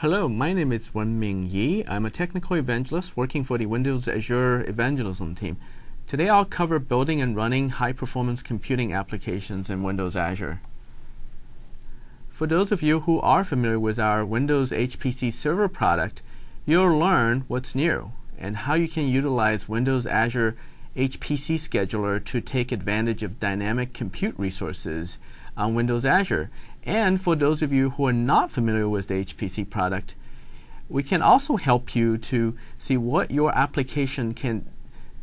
Hello, my name is WenmingYe. I'm a technical evangelist working for the Windows Azure evangelism team. Today I'll cover building and running high-performance computing applications in Windows Azure. For those of you who are familiar with our Windows HPC server product, you'll learn what's new and how you can utilize Windows Azure HPC scheduler to take advantage of dynamic compute resources on Windows Azure. And for those of you who are not familiar with the HPC product, we can also help you to see what your application can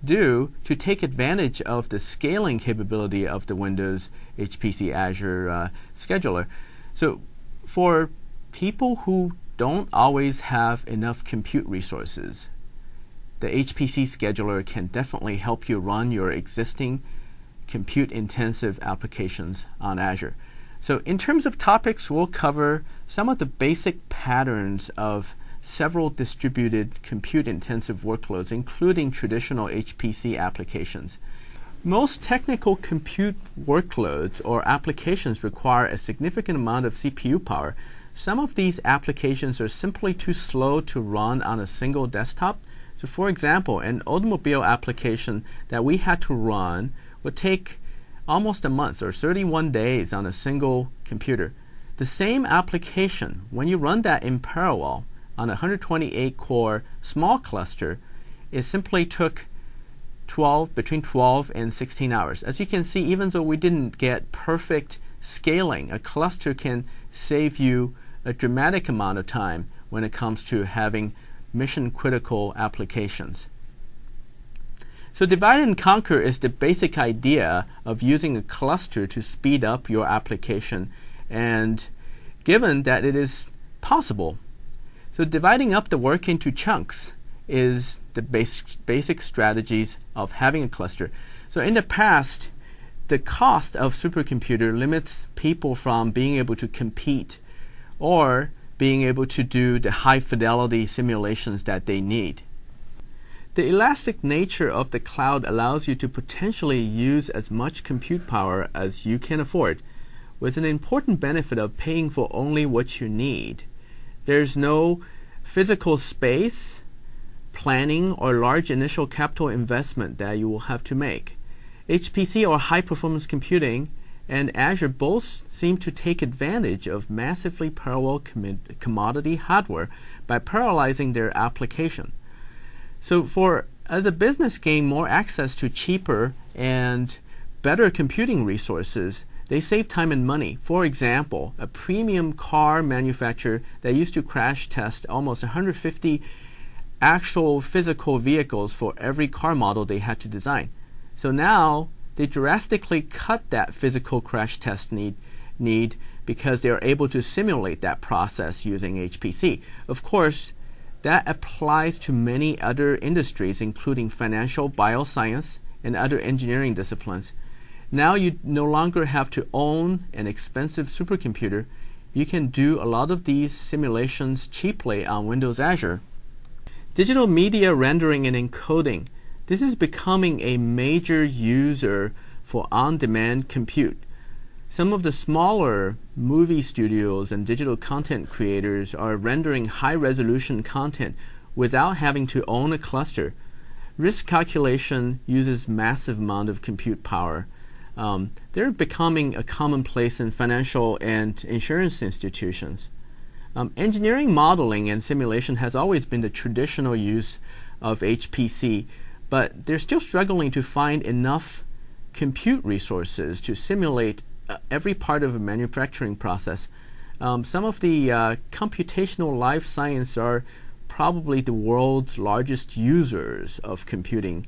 do to take advantage of the scaling capability of the Windows HPC Azure scheduler. So for people who don't always have enough compute resources, the HPC scheduler can definitely help you run your existing compute-intensive applications on Azure. So in terms of topics, we'll cover some of the basic patterns of several distributed compute-intensive workloads, including traditional HPC applications. Most technical compute workloads or applications require a significant amount of CPU power. Some of these applications are simply too slow to run on a single desktop. So for example, an automobile application that we had to run would take almost a month or 31 days on a single computer. The same application, when you run that in parallel on a 128-core small cluster, it simply took between 12 and 16 hours. As you can see, even though we didn't get perfect scaling, a cluster can save you a dramatic amount of time when it comes to having mission-critical applications. So divide and conquer is the basic idea of using a cluster to speed up your application, and given that it is possible. So dividing up the work into chunks is the basic strategies of having a cluster. So in the past, the cost of supercomputer limits people from being able to compete or being able to do the high fidelity simulations that they need. The elastic nature of the cloud allows you to potentially use as much compute power as you can afford, with an important benefit of paying for only what you need. There's no physical space, planning, or large initial capital investment that you will have to make. HPC, or high-performance computing, and Azure both seem to take advantage of massively parallel commodity hardware by parallelizing their application. So as a business gain more access to cheaper and better computing resources, they save time and money. For example, a premium car manufacturer that used to crash test almost 150 actual physical vehicles for every car model they had to design. So now they drastically cut that physical crash test need because they are able to simulate that process using HPC. Of course, that applies to many other industries, including financial, bioscience, and other engineering disciplines. Now you no longer have to own an expensive supercomputer. You can do a lot of these simulations cheaply on Windows Azure. Digital media rendering and encoding. This is becoming a major user for on-demand compute. Some of the smaller movie studios and digital content creators are rendering high-resolution content without having to own a cluster. Risk calculation uses massive amount of compute power. They're becoming a commonplace in financial and insurance institutions. Engineering modeling and simulation has always been the traditional use of HPC, but they're still struggling to find enough compute resources to simulate every part of a manufacturing process. Some of the computational life science are probably the world's largest users of computing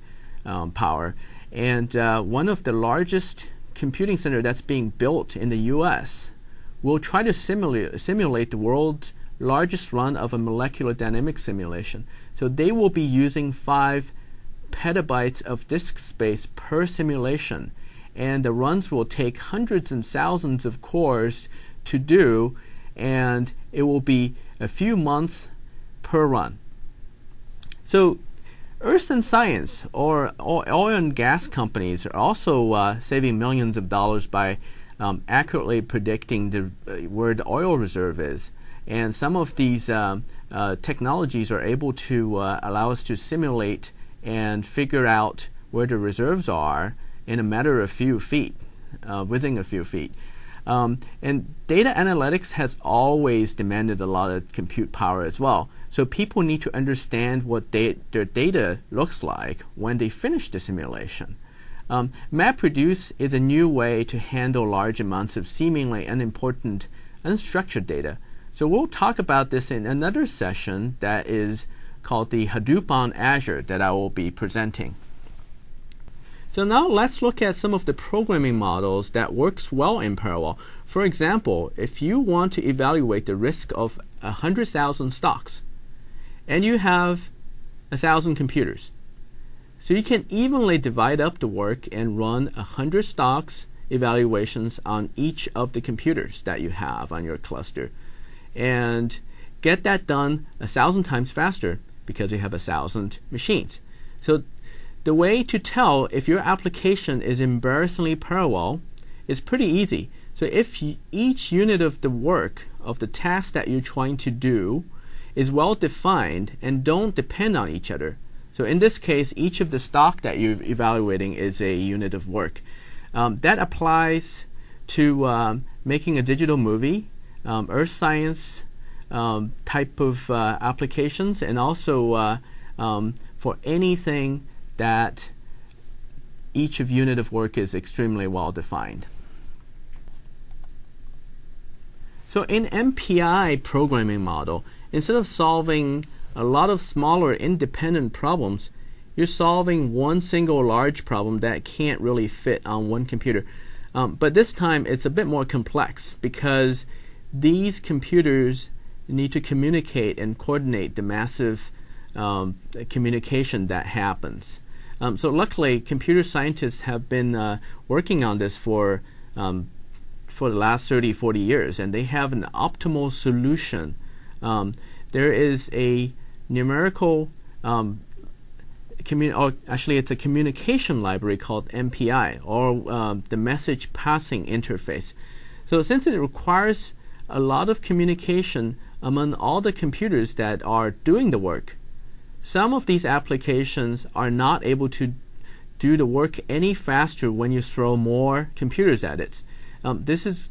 power. And one of the largest computing centers that's being built in the US will try to simulate the world's largest run of a molecular dynamics simulation. So they will be using 5 petabytes of disk space per simulation, and the runs will take hundreds and thousands of cores to do, and it will be a few months per run. So Earth and Science, or oil and gas companies, are also saving millions of dollars by accurately predicting where the oil reserve is. And some of these technologies are able to allow us to simulate and figure out where the reserves are in a matter of a few feet, within a few feet. And data analytics has always demanded a lot of compute power as well. So people need to understand what their data looks like when they finish the simulation. MapReduce is a new way to handle large amounts of seemingly unimportant, unstructured data. So we'll talk about this in another session that is called the Hadoop on Azure that I will be presenting. So now let's look at some of the programming models that works well in parallel. For example, if you want to evaluate the risk of 100,000 stocks, and you have 1,000 computers, so you can evenly divide up the work and run 100 stocks evaluations on each of the computers that you have on your cluster, and get that done 1,000 times faster because you have 1,000 machines. So the way to tell if your application is embarrassingly parallel is pretty easy. So if each unit of the work of the task that you're trying to do is well defined and don't depend on each other. So in this case, each of the stock that you're evaluating is a unit of work. That applies to making a digital movie, earth science type of applications, and also for anything that each of unit of work is extremely well defined. So in MPI programming model, instead of solving a lot of smaller independent problems, you're solving one single large problem that can't really fit on one computer. But this time it's a bit more complex because these computers need to communicate and coordinate the massive communication that happens. So luckily, computer scientists have been working on this for the last 30, 40 years, and they have an optimal solution. There is a numerical, actually it's a communication library called MPI, or the message passing interface. So since it requires a lot of communication among all the computers that are doing the work, some of these applications are not able to do the work any faster when you throw more computers at it. This is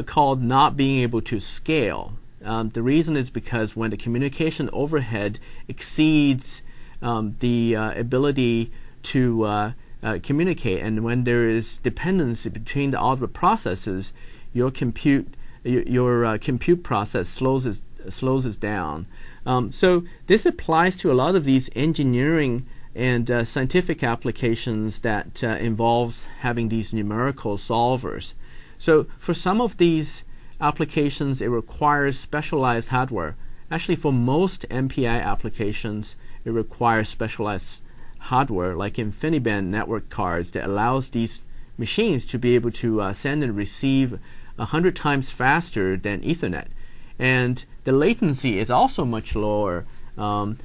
called not being able to scale. The reason is because when the communication overhead exceeds the ability to communicate, and when there is dependency between all the processes, your compute process slows down. So this applies to a lot of these engineering and scientific applications that involves having these numerical solvers. So for some of these applications, it requires specialized hardware. Actually, for most MPI applications, it requires specialized hardware like InfiniBand network cards that allows these machines to be able to send and receive 100 times faster than Ethernet. And the latency is also much lower. For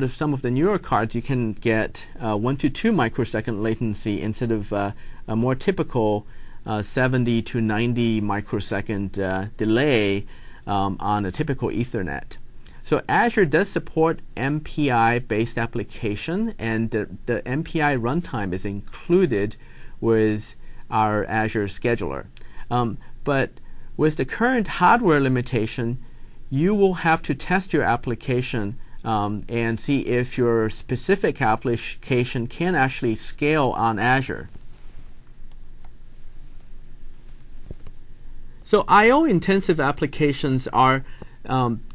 some of the newer cards, you can get 1 to 2 microsecond latency instead of a more typical 70 to 90 microsecond delay on a typical Ethernet. So Azure does support MPI-based application, and the MPI runtime is included with our Azure scheduler. But with the current hardware limitation, you will have to test your application and see if your specific application can actually scale on Azure. So I/O-intensive applications are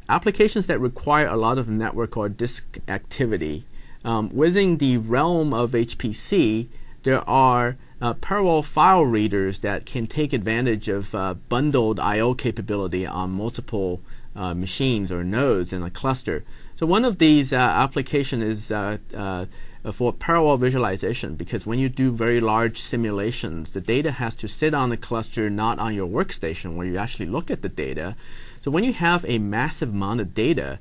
applications that require a lot of network or disk activity. Within the realm of HPC, there are parallel file readers that can take advantage of bundled I/O capability on multiple machines or nodes in a cluster. So one of these applications is for parallel visualization, because when you do very large simulations, the data has to sit on the cluster, not on your workstation where you actually look at the data. So when you have a massive amount of data,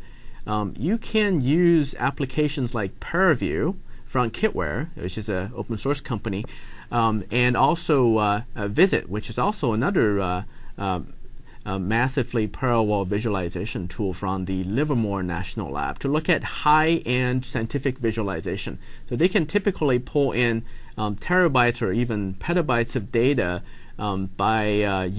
you can use applications like ParaView from Kitware, which is an open source company, and also Visit, which is also another massively parallel visualization tool from the Livermore National Lab to look at high-end scientific visualization. So they can typically pull in terabytes or even petabytes of data by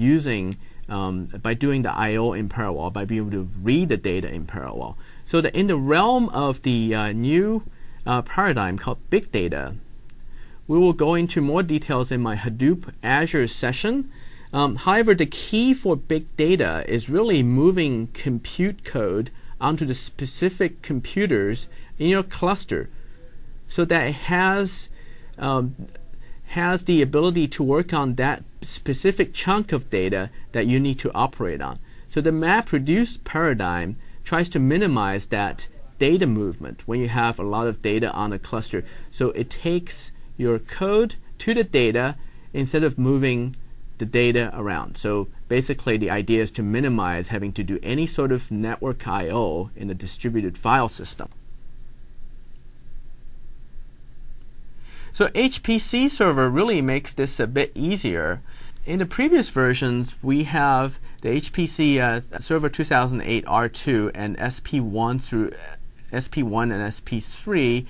doing the I/O in parallel, by being able to read the data in parallel. So that in the realm of the new paradigm called big data, we will go into more details in my Hadoop Azure session. However, the key for big data is really moving compute code onto the specific computers in your cluster so that it has the ability to work on that specific chunk of data that you need to operate on. So the MapReduce paradigm tries to minimize that data movement when you have a lot of data on a cluster. So it takes your code to the data instead of moving the data around. So basically the idea is to minimize having to do any sort of network I/O in a distributed file system. So HPC server really makes this a bit easier. In the previous versions, we have the HPC server 2008 R2 and SP1 through SP1 and SP3.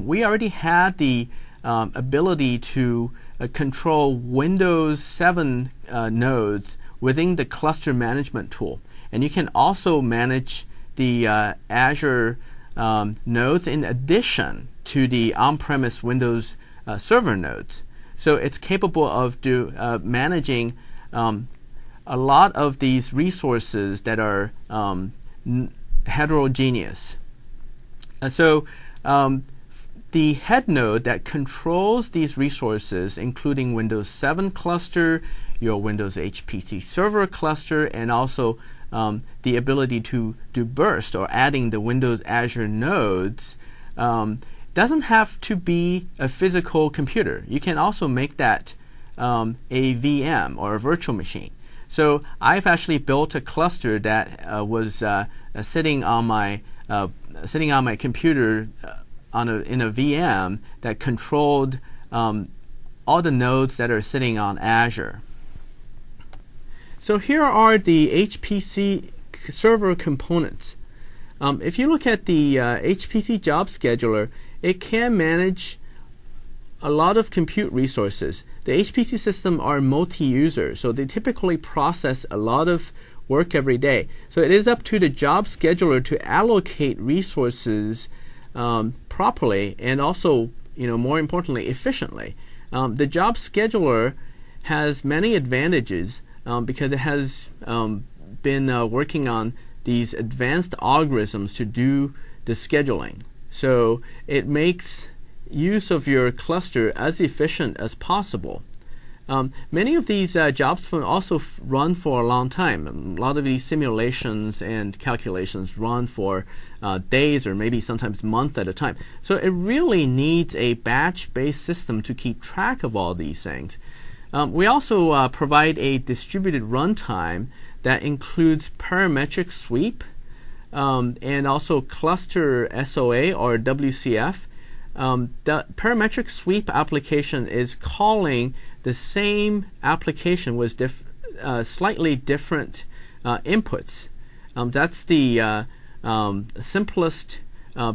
We already had the ability to control Windows 7 nodes within the cluster management tool. And you can also manage the Azure nodes in addition to the on-premise Windows server nodes. So it's capable of managing a lot of these resources that are heterogeneous. The head node that controls these resources, including Windows 7 cluster, your Windows HPC server cluster, and also the ability to do burst or adding the Windows Azure nodes, doesn't have to be a physical computer. You can also make that a VM or a virtual machine. So I've actually built a cluster that was sitting on my computer in a VM that controlled all the nodes that are sitting on Azure. So here are the HPC server components. If you look at the HPC job scheduler, it can manage a lot of compute resources. The HPC systems are multi-user, so they typically process a lot of work every day. So it is up to the job scheduler to allocate resources properly and also, more importantly, efficiently. The job scheduler has many advantages because it has been working on these advanced algorithms to do the scheduling. So it makes use of your cluster as efficient as possible. Many of these jobs also run for a long time. A lot of these simulations and calculations run for days or maybe sometimes months at a time. So it really needs a batch-based system to keep track of all these things. We also provide a distributed runtime that includes parametric sweep and also cluster SOA or WCF. The parametric sweep application is calling the same application with slightly different inputs. That's the simplest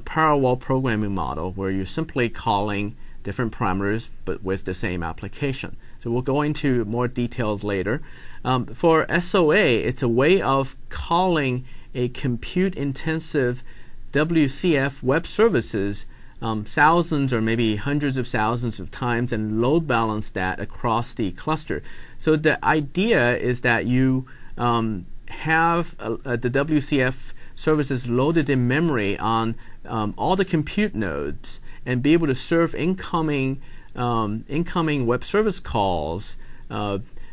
parallel programming model where you're simply calling different parameters but with the same application. So we'll go into more details later. For SOA, it's a way of calling a compute-intensive WCF web services thousands or maybe hundreds of thousands of times and load balance that across the cluster. So the idea is that you have the WCF services loaded in memory on all the compute nodes and be able to serve incoming web service calls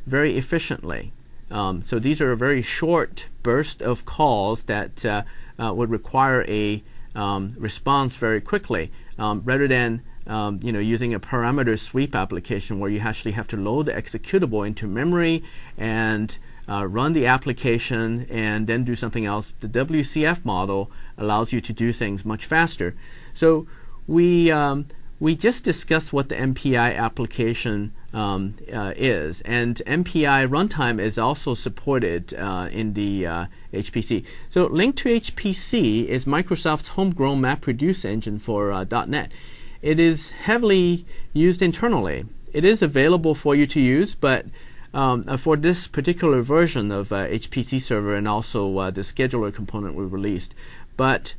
very efficiently. So these are a very short burst of calls that would require a response very quickly, rather than using a parameter sweep application where you actually have to load the executable into memory and run the application and then do something else. The WCF model allows you to do things much faster. So we we just discussed what the MPI application is, and MPI runtime is also supported in the HPC. So Link to HPC is Microsoft's homegrown MapReduce engine for .NET. It is heavily used internally. It is available for you to use, but for this particular version of HPC server and also the scheduler component we released. But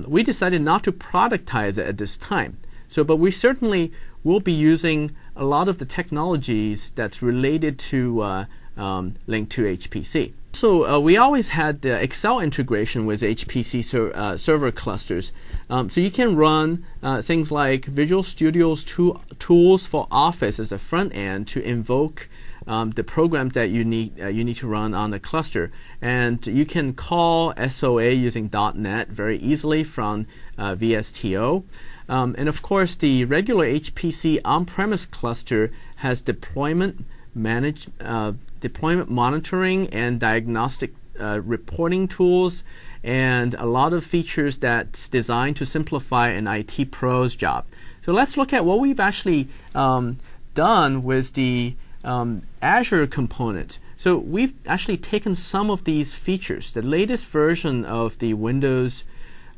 we decided not to productize it at this time. But we certainly will be using a lot of the technologies that's related to Link to HPC. So we always had Excel integration with HPC server clusters. So you can run things like Visual Studio's tools for Office as a front end to invoke the programs that you need to run on the cluster. And you can call SOA using .NET very easily from VSTO. And of course, the regular HPC on-premise cluster has deployment monitoring and diagnostic reporting tools, and a lot of features that's designed to simplify an IT pro's job. So let's look at what we've actually done with the Azure component. So we've actually taken some of these features. The latest version of the Windows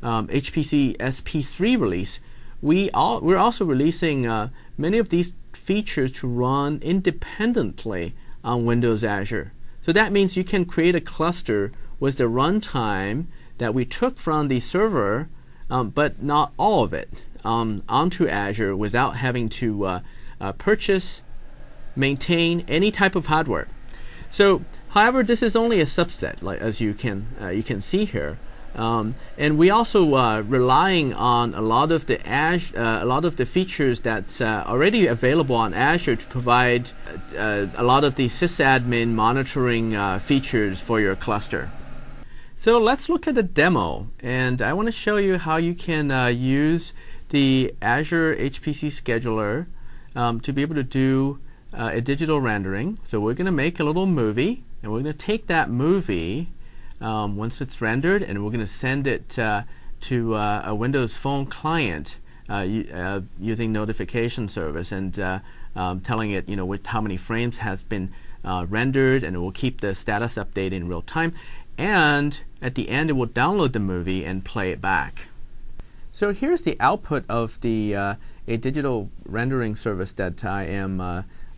HPC SP3 release, we're also releasing many of these features to run independently on Windows Azure. So that means you can create a cluster with the runtime that we took from the server, but not all of it, onto Azure without having to purchase, maintain any type of hardware. So, however, this is only a subset, like as you can see here. And we also relying on a lot of the features that's already available on Azure to provide a lot of the sysadmin monitoring features for your cluster. So let's look at a demo, and I want to show you how you can use the Azure HPC scheduler to be able to do a digital rendering. So we're going to make a little movie, and we're going to take that movie once it's rendered, and we're going to send it to a Windows Phone client using notification service, and telling it, how many frames has been rendered, and it will keep the status update in real time. And at the end, it will download the movie and play it back. So here's the output of the a digital rendering service that I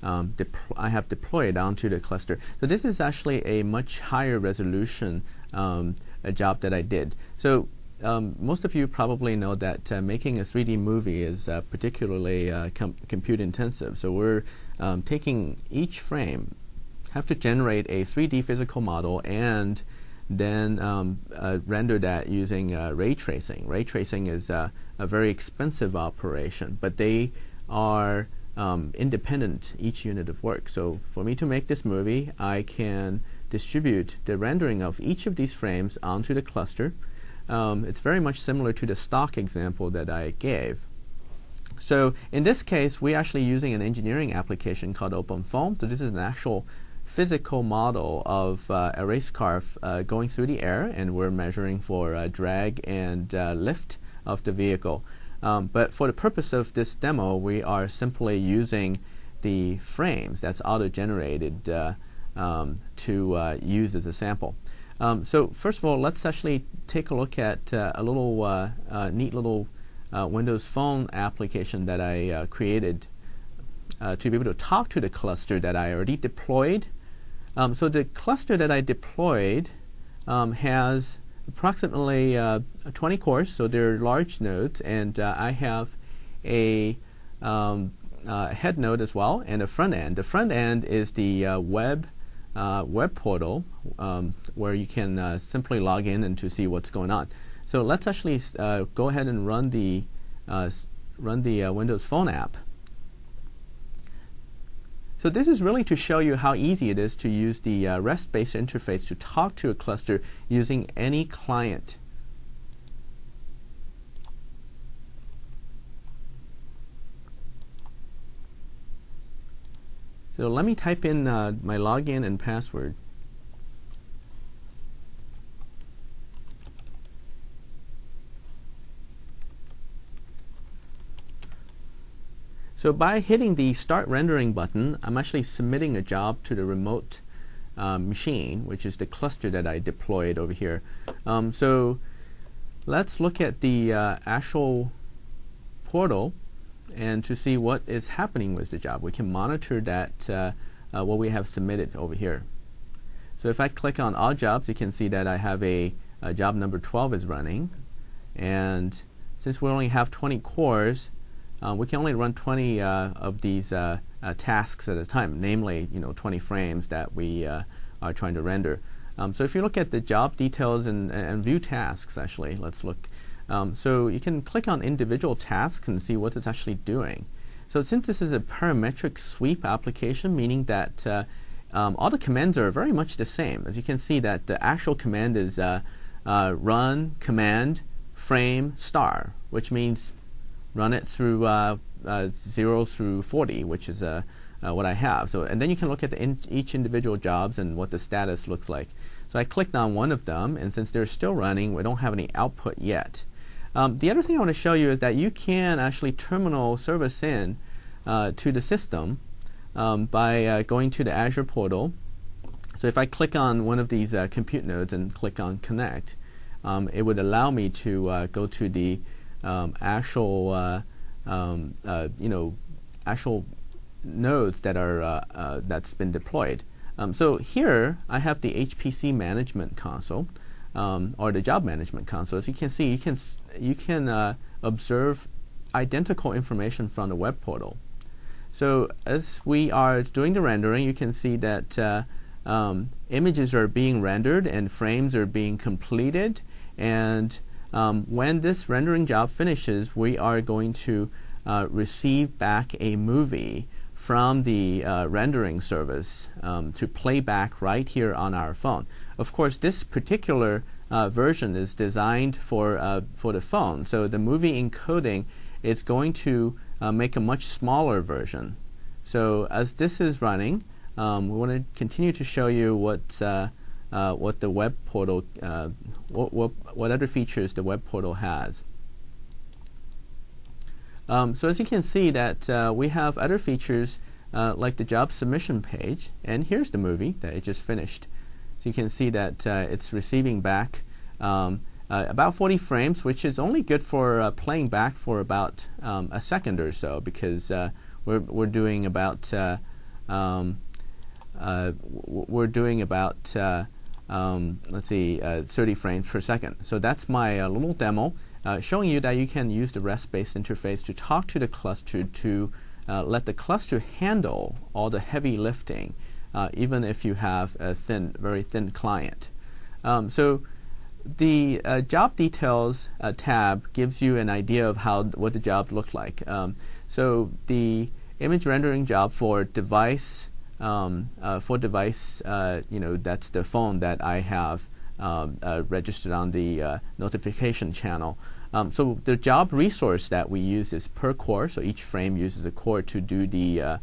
have deployed onto the cluster. So this is actually a much higher resolution a job that I did. So most of you probably know that making a 3D movie is particularly compute intensive. So we're taking each frame, have to generate a 3D physical model, and then render that using ray tracing. Ray tracing is a very expensive operation, but they are independent each unit of work. So for me to make this movie, I can distribute the rendering of each of these frames onto the cluster. It's very much similar to the stock example that I gave. So in this case, we're actually using an engineering application called OpenFOAM. So this is an actual physical model of a race car going through the air, and we're measuring for drag and lift of the vehicle. But for the purpose of this demo, we are simply using the frames that's auto-generated to use as a sample. So first of all, let's actually take a look at a little neat little Windows Phone application that I created to be able to talk to the cluster that I already deployed. So the cluster that I deployed has approximately 20 cores, so they're large nodes, and I have a head node as well, and a front end. The front end is the web portal where you can simply log in and to see what's going on. So let's actually go ahead and run the Windows Phone app. So this is really to show you how easy it is to use the REST-based interface to talk to a cluster using any client. So let me type in my login and password. So by hitting the Start Rendering button, I'm actually submitting a job to the remote machine, which is the cluster that I deployed over here. So let's look at the actual portal and to see what is happening with the job. We can monitor that what we have submitted over here. So if I click on All Jobs, you can see that I have a job number 12 is running. And since we only have 20 cores, we can only run 20 of these tasks at a time, namely 20 frames that we are trying to render. So if you look at the job details and view tasks, actually, let's look. So you can click on individual tasks and see what it's actually doing. So since this is a parametric sweep application, meaning that all the commands are very much the same. As you can see that the actual command is run command frame star, which means run it through 0 through 40, which is what I have. So, and then you can look at each individual jobs and what the status looks like. So I clicked on one of them, and since they're still running, we don't have any output yet. The other thing I want to show you is that you can actually terminal service in to the system by going to the Azure portal. So if I click on one of these compute nodes and click on Connect, it would allow me to go to the actual actual nodes that are that's been deployed. So here I have the HPC management console or the job management console. As you can see, you can observe identical information from the web portal. So as we are doing the rendering, you can see that images are being rendered and frames are being completed. And when this rendering job finishes, we are going to receive back a movie from the rendering service to play back right here on our phone. Of course, this particular version is designed for the phone. So the movie encoding is going to make a much smaller version. So as this is running, we want to continue to show you what the web portal, what other features the web portal has. So as you can see that we have other features like the job submission page, and here's the movie that it just finished. So you can see that it's receiving back about 40 frames, which is only good for playing back for about a second or so, because we're doing about 30 frames per second. So that's my little demo showing you that you can use the REST-based interface to talk to the cluster to let the cluster handle all the heavy lifting, even if you have a very thin client. So the job details tab gives you an idea of what the job looked like. So the image rendering job for device, that's the phone that I have registered on the notification channel. So the job resource that we use is per core, so each frame uses a core to do the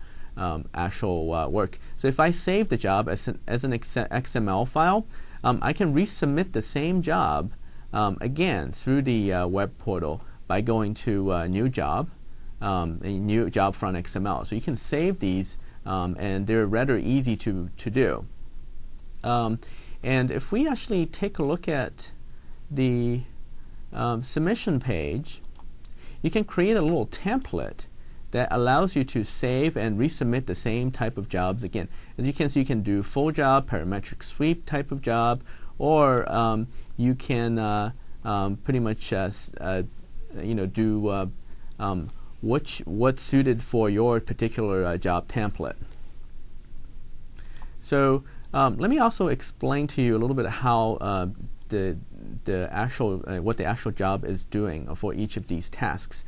actual work. So if I save the job as an XML file, I can resubmit the same job again through the web portal by going to New Job, a new job from XML. So you can save these, and they're rather easy to do. And if we actually take a look at the submission page, you can create a little template that allows you to save and resubmit the same type of jobs again. As you can see, you can do full job, parametric sweep type of job, or you can pretty much do what's suited for your particular job template. So let me also explain to you a little bit how what the actual job is doing for each of these tasks.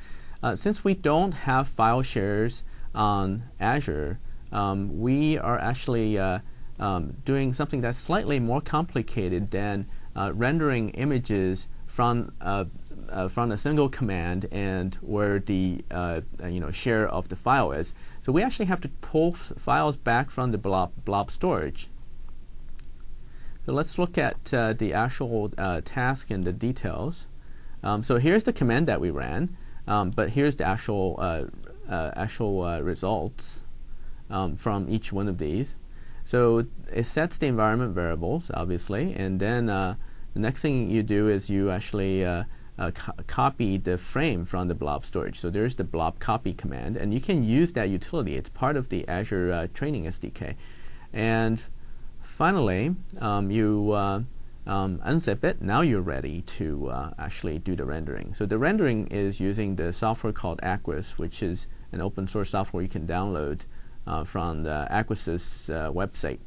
Since we don't have file shares on Azure, we are actually doing something that's slightly more complicated than rendering images from a single command and where the share of the file is. So we actually have to pull files back from the blob storage. So let's look at the actual task and the details. So here's the command that we ran, but here's the actual actual results from each one of these. So it sets the environment variables, obviously, and then the next thing you do is you actually copy the frame from the blob storage. So there's the blob copy command, and you can use that utility. It's part of the Azure training SDK. And finally, you unzip it. Now you're ready to actually do the rendering. So the rendering is using the software called Aquis, which is an open source software you can download from the Aquis's website.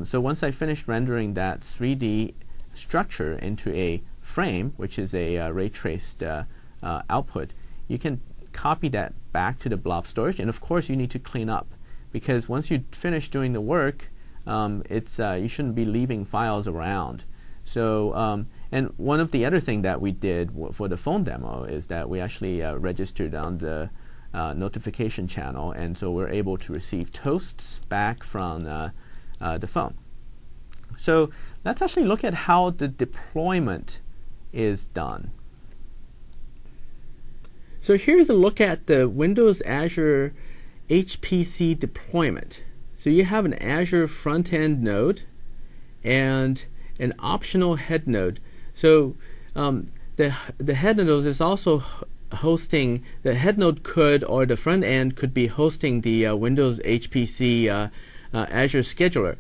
So once I finished rendering that 3D structure into a frame, which is a ray traced output, you can copy that back to the blob storage. And of course, you need to clean up, because once you finish doing the work, you shouldn't be leaving files around. So, and one of the other things that we did for the phone demo is that we actually registered on the notification channel, and so we're able to receive toasts back from the phone. So let's actually look at how the deployment is done. So here's a look at the Windows Azure HPC deployment. So you have an Azure front-end node and an optional head node. So the head node is also hosting, the head node could, or the front end could be hosting the Windows HPC Azure scheduler.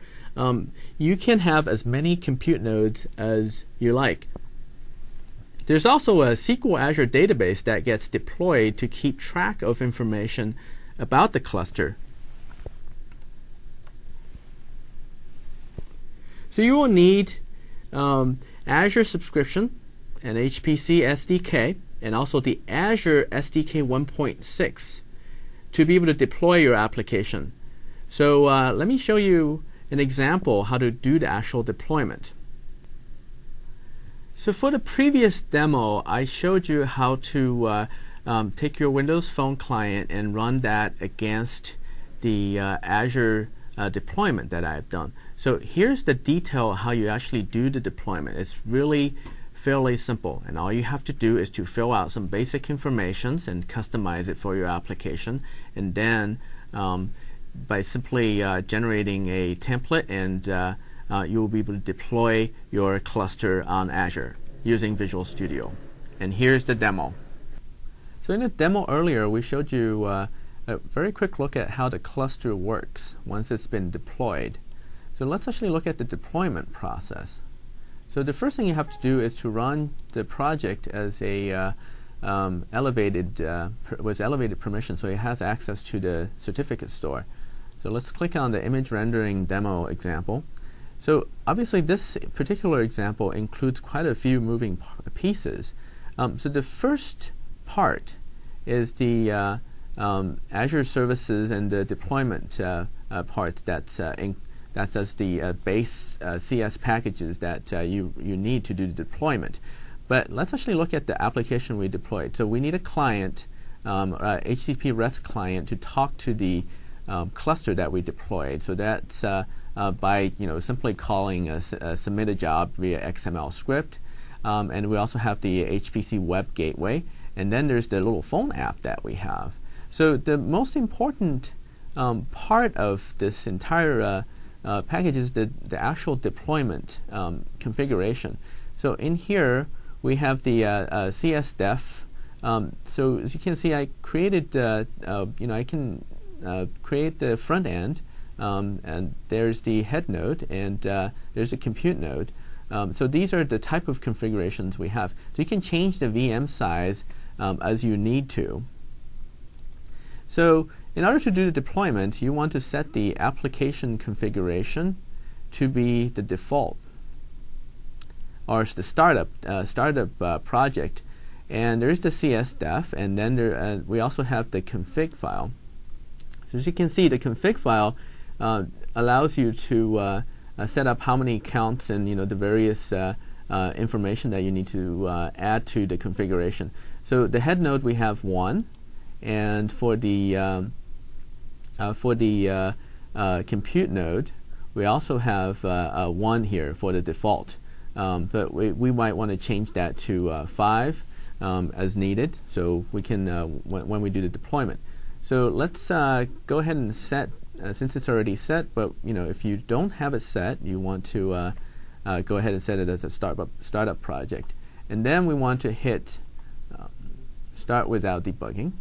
You can have as many compute nodes as you like. There's also a SQL Azure database that gets deployed to keep track of information about the cluster. So you will need Azure subscription, an HPC SDK, and also the Azure SDK 1.6 to be able to deploy your application. So let me show you an example how to do the actual deployment. So for the previous demo, I showed you how to take your Windows Phone client and run that against the Azure deployment that I've done. So here's the detail how you actually do the deployment. It's really fairly simple, and all you have to do is to fill out some basic informations and customize it for your application, and then by simply generating a template, and you will be able to deploy your cluster on Azure using Visual Studio. And here's the demo. So in the demo earlier, we showed you a very quick look at how the cluster works once it's been deployed. So let's actually look at the deployment process. So the first thing you have to do is to run the project as a elevated permission, so it has access to the certificate store. So let's click on the image rendering demo example. So obviously this particular example includes quite a few moving pieces. So the first part is the Azure services and the deployment part that's the base CS packages that you need to do the deployment. But let's actually look at the application we deployed. So we need a client, HTTP REST client, to talk to the cluster that we deployed. So that's by simply calling a submit a job via XML script. And we also have the HPC web gateway. And then there's the little phone app that we have. So the most important part of this entire package is the actual deployment configuration. So in here we have the CSDef. So as you can see, I created I can create the front end, and there's the head node, and there's a compute node. So these are the type of configurations we have. So you can change the VM size as you need to. So in order to do the deployment, you want to set the application configuration to be the default, or it's the startup project. And there's the CSDef, and then we also have the config file. So as you can see, the config file allows you to set up how many counts and the various information that you need to add to the configuration. So the head node we have 1, and for the compute node we also have 1 here for the default. But we might want to change that to 5 as needed, so we can when we do the deployment. So let's go ahead and set, since it's already set, but if you don't have it set, you want to go ahead and set it as a startup project. And then we want to hit Start Without Debugging.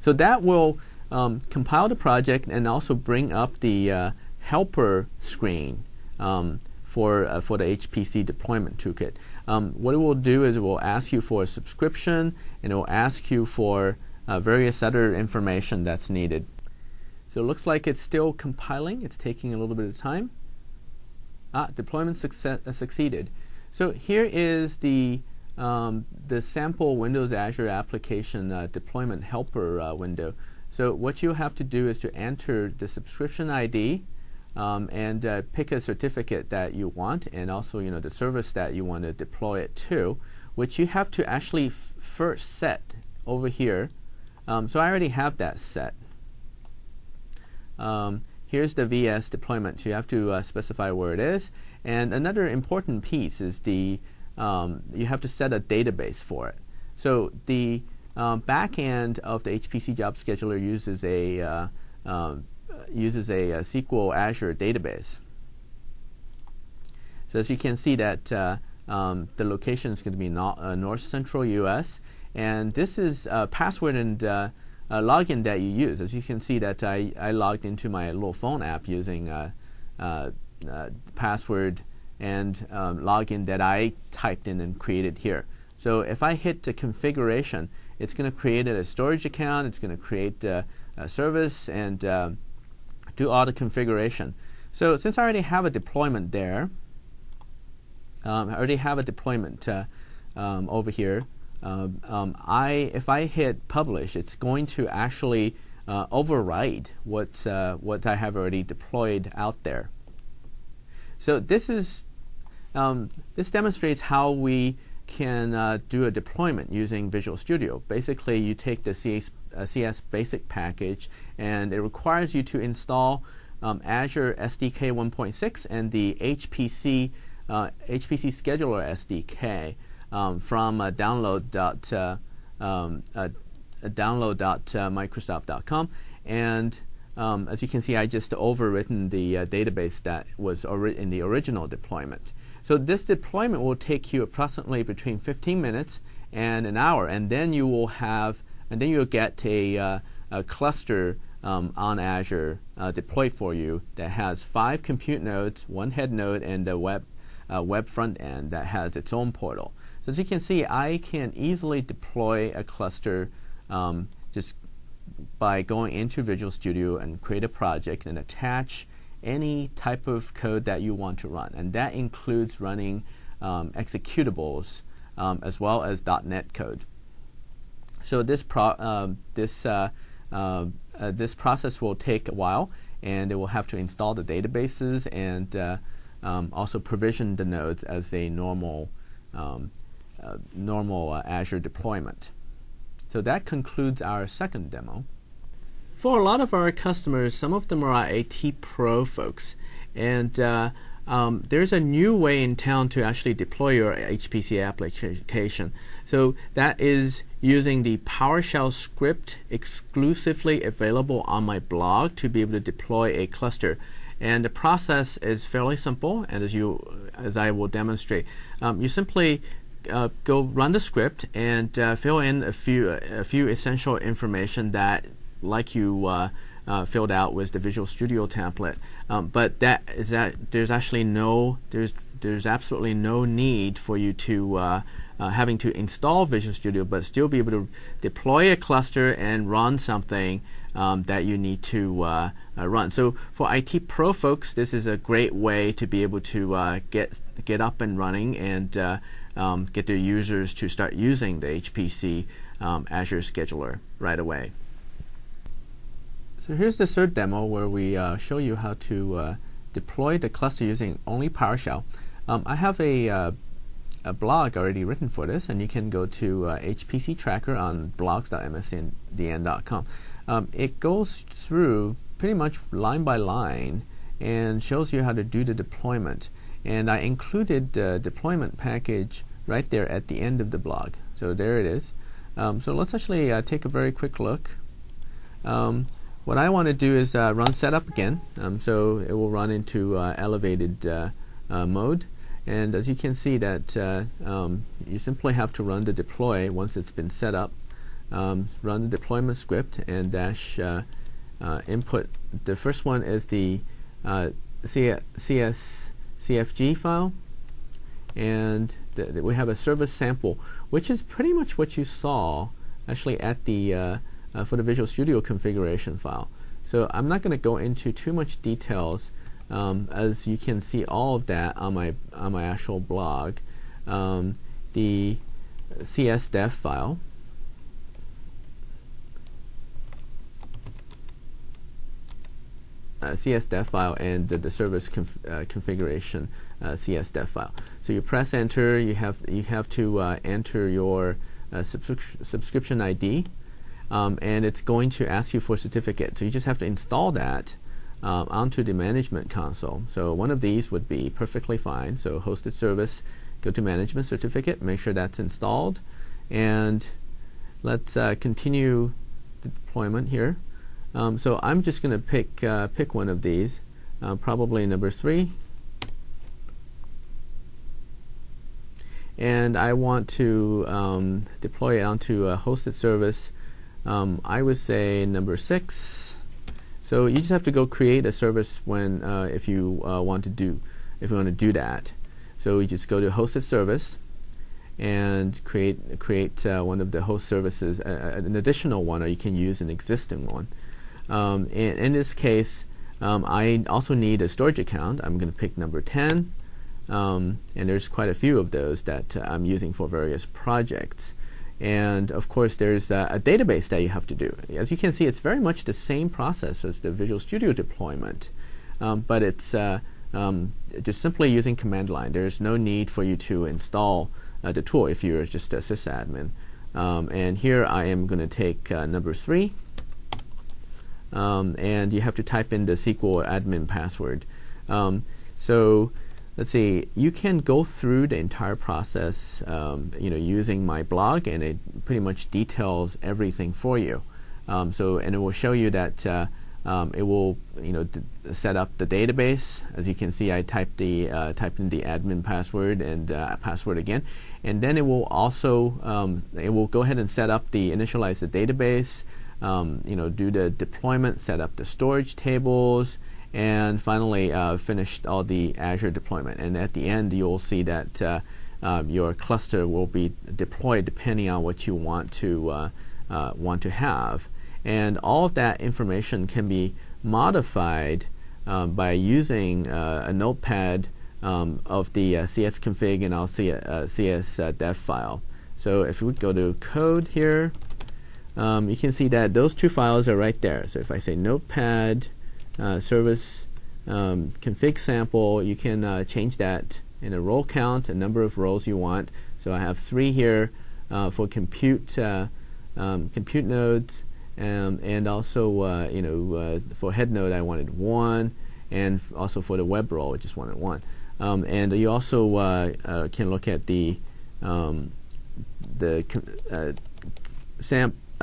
So that will compile the project and also bring up the helper screen for the HPC deployment toolkit. What it will do is it will ask you for a subscription, and it will ask you for various other information that's needed. So it looks like it's still compiling. It's taking a little bit of time. Deployment succeeded. So here is the sample Windows Azure application deployment helper window. So what you have to do is to enter the subscription ID and pick a certificate that you want, and also the service that you want to deploy it to, which you have to actually first set over here. So I already have that set. Here's the VS deployment. So you have to specify where it is. And another important piece is you have to set a database for it. So the back end of the HPC job scheduler uses a SQL Azure database. So as you can see that the location is going to be North Central US, and this is password and login that you use. As you can see that I logged into my little phone app using password and login that I typed in and created here. So if I hit the configuration, it's going to create a storage account, it's going to create a service, and do all the configuration. So since I already have a deployment there, over here, if I hit publish, it's going to actually override what I have already deployed out there. So this demonstrates how we can do a deployment using Visual Studio. Basically, you take the CS Basic package, and it requires you to install Azure SDK 1.6 and the HPC Scheduler SDK from download.microsoft.com. And as you can see, I just overwritten the database that was in the original deployment. So this deployment will take you approximately between 15 minutes and an hour, and then you'll get a cluster on Azure deployed for you that has 5 compute nodes, 1 head node, and a web front end that has its own portal. So as you can see, I can easily deploy a cluster just by going into Visual Studio and create a project and attach any type of code that you want to run, and that includes running executables as well as .NET code. So this process will take a while, and it will have to install the databases and also provision the nodes as a normal Azure deployment. So that concludes our second demo. For a lot of our customers, some of them are IT pro folks, and there's a new way in town to actually deploy your HPC application. So that is using the PowerShell script exclusively available on my blog to be able to deploy a cluster. And the process is fairly simple, and as I will demonstrate, you simply go run the script and fill in a few essential information that, like you filled out with the Visual Studio template, but there's absolutely no need for you to having to install Visual Studio, but still be able to deploy a cluster and run something that you need to run. So for IT pro folks, this is a great way to be able to get up and running and get their users to start using the HPC Azure Scheduler right away. So here's the third demo where we show you how to deploy the cluster using only PowerShell. I have a blog already written for this, and you can go to HPC Tracker on blogs.msdn.com. It goes through pretty much line by line and shows you how to do the deployment. And I included the deployment package right there at the end of the blog. So there it is. So let's actually take a very quick look. What I want to do is run setup again. So it will run into elevated mode. And as you can see that you simply have to run the deploy once it's been set up. Run the deployment script and dash input. The first one is the CFG file. And we have a service sample, which is pretty much what you saw actually at the for the Visual Studio configuration file. So I'm not going to go into too much details, as you can see all of that on my actual blog. The CSDEF file. CSDEF file and the service configuration CSDEF file. So you press enter. You have to enter your subscription ID, and it's going to ask you for a certificate. So you just have to install that onto the management console. So one of these would be perfectly fine. So hosted service, go to management certificate, make sure that's installed, and let's continue the deployment here. So I'm just going to pick one of these, probably number 3, and I want to deploy it onto a hosted service. I would say number 6. So you just have to go create a service when if you want to do that. So you just go to hosted service and create one of the host services, an additional one, or you can use an existing one. In this case, I also need a storage account. I'm going to pick number 10, and there's quite a few of those that I'm using for various projects. And of course, there's a database that you have to do. As you can see, it's very much the same process as the Visual Studio deployment, but it's just simply using command line. There's no need for you to install the tool if you're just a sysadmin. And here I am going to take number 3. And you have to type in the SQL admin password. So let's see, you can go through the entire process using my blog, and it pretty much details everything for you. And it will show you that it will set up the database. As you can see, I typed in the admin password and password again, and then it will also it will go ahead and set up initialize the database. Do the deployment, set up the storage tables, and finally finish all the Azure deployment. And at the end, you'll see that your cluster will be deployed depending on what you want to have. And all of that information can be modified by using a notepad of the csconfig and also a csdef file. So if we go to code here, you can see that those 2 files are right there. So if I say notepad service config sample, you can change that in a row count, a number of rows you want. So I have 3 here for compute nodes, and also for head node I wanted 1, and also for the web role I just wanted 1. And you also can look at the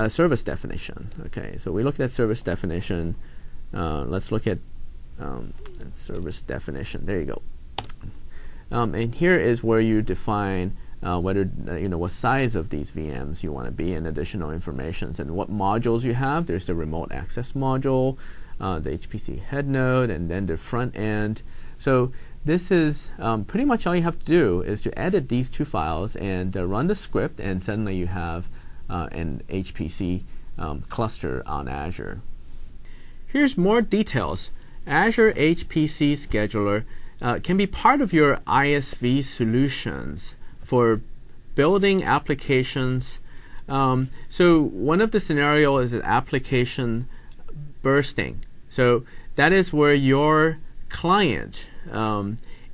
service definition. Okay, so we looked at service definition. Let's look at service definition. There you go. And here is where you define whether what size of these VMs you want to be, and additional information, and what modules you have. There's the remote access module, the HPC head node, and then the front end. So this is pretty much all you have to do is to edit these 2 files and run the script, and suddenly you have an HPC cluster on Azure. Here's more details. Azure HPC Scheduler can be part of your ISV solutions for building applications. So one of the scenarios is an application bursting. So that is where your client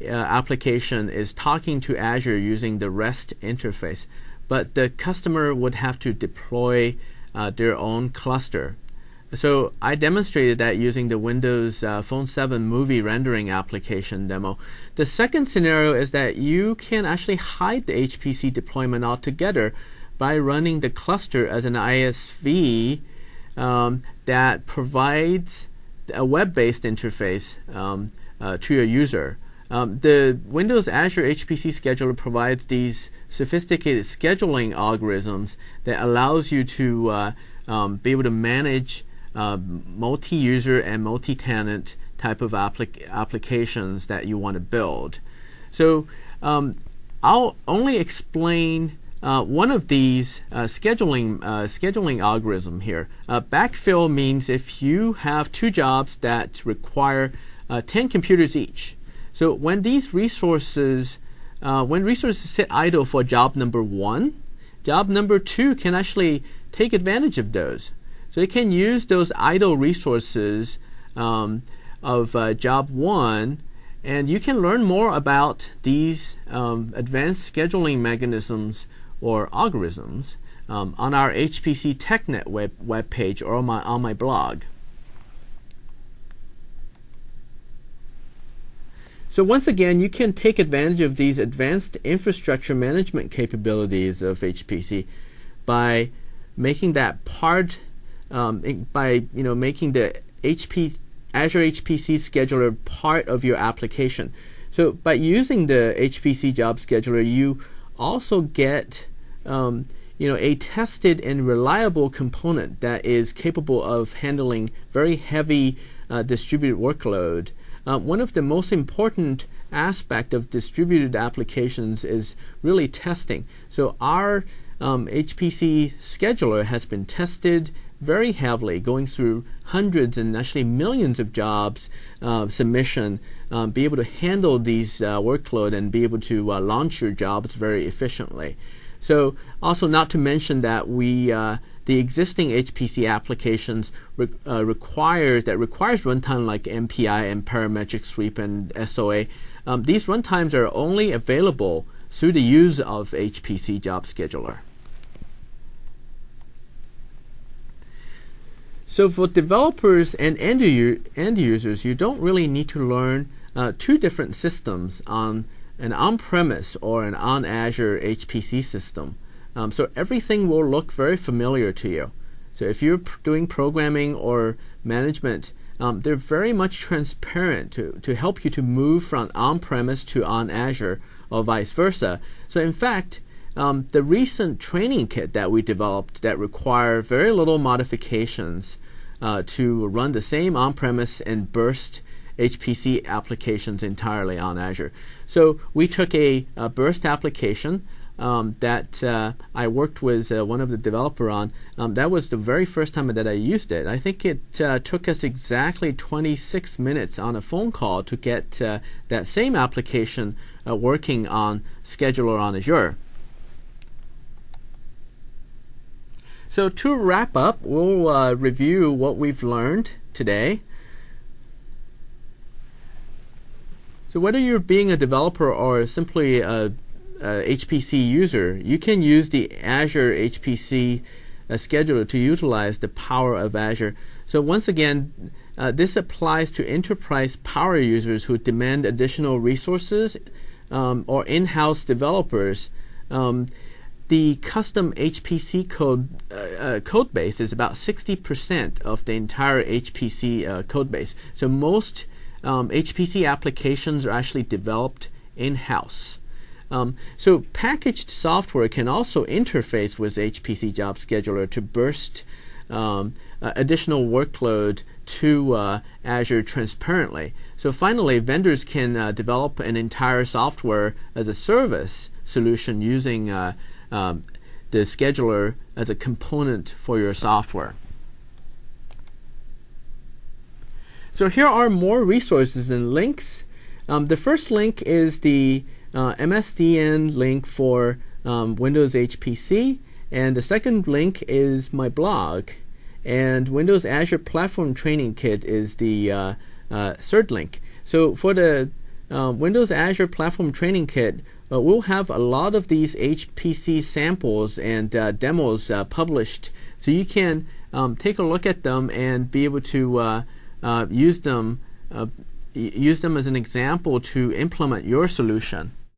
application is talking to Azure using the REST interface, but the customer would have to deploy their own cluster. So I demonstrated that using the Windows Phone 7 movie rendering application demo. The second scenario is that you can actually hide the HPC deployment altogether by running the cluster as an ISV that provides a web-based interface to your user. The Windows Azure HPC Scheduler provides these sophisticated scheduling algorithms that allows you to be able to manage multi-user and multi-tenant type of applications that you want to build. So I'll only explain one of these scheduling algorithm here. Backfill means if you have two jobs that require 10 computers each. So when these resources sit idle for job number 1, job number 2 can actually take advantage of those. So it can use those idle resources of job 1, and you can learn more about these advanced scheduling mechanisms or algorithms on our HPC TechNet web page or on my blog. So once again, you can take advantage of these advanced infrastructure management capabilities of HPC by making that part, making the Azure HPC Scheduler part of your application. So by using the HPC Job Scheduler, you also get a tested and reliable component that is capable of handling very heavy distributed workload. One of the most important aspects of distributed applications is really testing. So our HPC scheduler has been tested very heavily, going through hundreds and actually millions of jobs submission, be able to handle these workload and be able to launch your jobs very efficiently. So also not to mention that the existing HPC applications requires runtime like MPI and parametric sweep and SOA. These runtimes are only available through the use of HPC Job Scheduler. So for developers and end users, you don't really need to learn two different systems on an on-premise or an on-Azure HPC system. So everything will look very familiar to you. So if you're doing programming or management, they're very much transparent to help you to move from on-premise to on-Azure or vice versa. So in fact, the recent training kit that we developed that require very little modifications to run the same on-premise and burst HPC applications entirely on Azure. So we took a burst application that I worked with one of the developer on. That was the very first time that I used it. I think it took us exactly 26 minutes on a phone call to get that same application working on Scheduler on Azure. So to wrap up, we'll review what we've learned today. So whether you're being a developer or simply a HPC user, you can use the Azure HPC scheduler to utilize the power of Azure. So once again, this applies to enterprise power users who demand additional resources or in-house developers. The custom HPC code base is about 60% of the entire HPC code base. So most HPC applications are actually developed in-house. So packaged software can also interface with HPC Job Scheduler to burst additional workload to Azure transparently. So finally, vendors can develop an entire software as a service solution using the scheduler as a component for your software. So here are more resources and links. The first link is the MSDN link for Windows HPC, and the second link is my blog, and Windows Azure Platform Training Kit is the third link. So for the Windows Azure Platform Training Kit, we'll have a lot of these HPC samples and demos published, so you can take a look at them and be able to use them as an example to implement your solution.